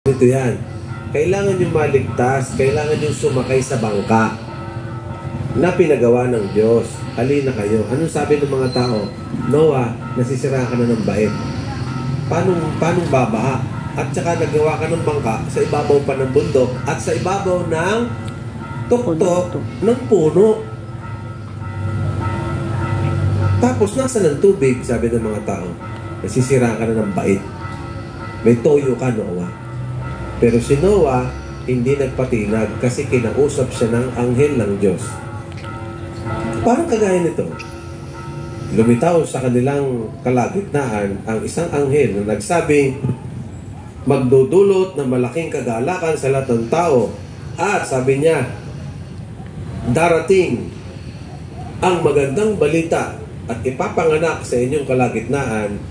Ito yan. Kailangan nyo maligtas, kailangan nyo sumakay sa bangka na pinagawa ng Diyos. Halina kayo. Anong sabi ng mga tao? Noah, nasisira ka na ng bait. Paano babaha? At saka nagawa ka ng bangka sa ibabaw pa ng bundok at sa ibabaw ng tuktok ng puno. Tapos nasa ng tubig, sabi ng mga tao, nasisira ka na ng bait. May toyo ka, Noah. Pero si Noah, hindi nagpatinag kasi kinausap siya ng anghel ng Diyos. Parang kagaya nito. Lumitaw sa kanilang kalagitnaan ang isang anghel na nagsabing, magdudulot ng malaking kagalakan sa lahat ng tao. At sabi niya, darating ang magandang balita at ipapanganak sa inyong kalagitnaan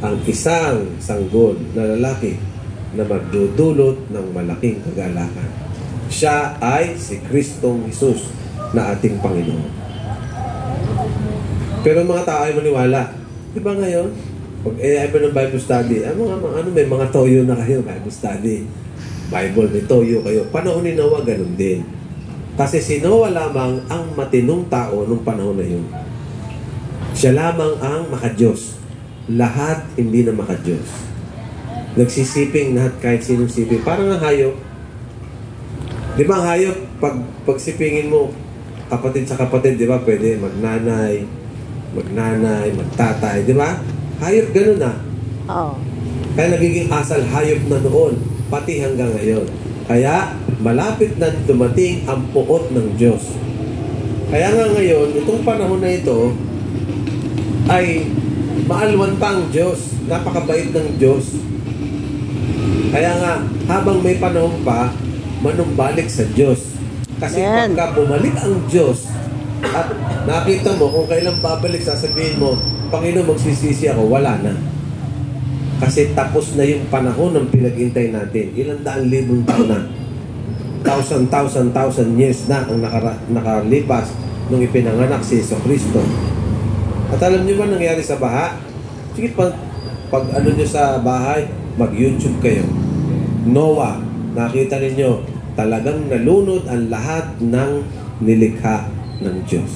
ang isang sanggol na lalaki na magdudulot ng malaking kagalakan. Siya ay si Kristong Jesus na ating Panginoon. Pero mga tao ay maniwala. Diba ngayon? Pag ay ng Bible study, may mga toyo na kayo, Bible study. Bible, may toyo kayo. Panahon ni Noah, ganun din. Kasi si Noah lamang ang matinong tao nung panahon na yun. Siya lamang ang makadiyos. Lahat hindi na makadiyos. Nagsisiping lahat kahit sinong siping. Parang ang hayop. Di ba ang hayop, pagsipingin mo, kapatid sa kapatid, di ba, pwede magnanay, magtatay, di ba? Hayop ganun na. Oo. Kaya nagiging asal hayop na noon, pati hanggang ngayon. Kaya malapit na dumating ang puot ng Diyos. Kaya nga ngayon, itong panahon na ito, ay maalwan pa ang Diyos. Napakabait ng Diyos. Kaya nga, habang may panahon pa, manumbalik sa Diyos. Kasi pagka bumalik ang Diyos, at nakita mo kung kailan babalik, sasabihin mo, Panginoon, magsisisi ako, wala na. Kasi tapos na yung panahon ng pinag-intay natin. Ilang daan libong taon na. Thousand years na ang nakalipas nung ipinanganak si Jesucristo. At alam niyo ba nangyari sa baha? Sige, pag ano nyo sa bahay, mag-YouTube kayo. Noah, nakita ninyo, talagang nalunod ang lahat ng nilikha ng Diyos.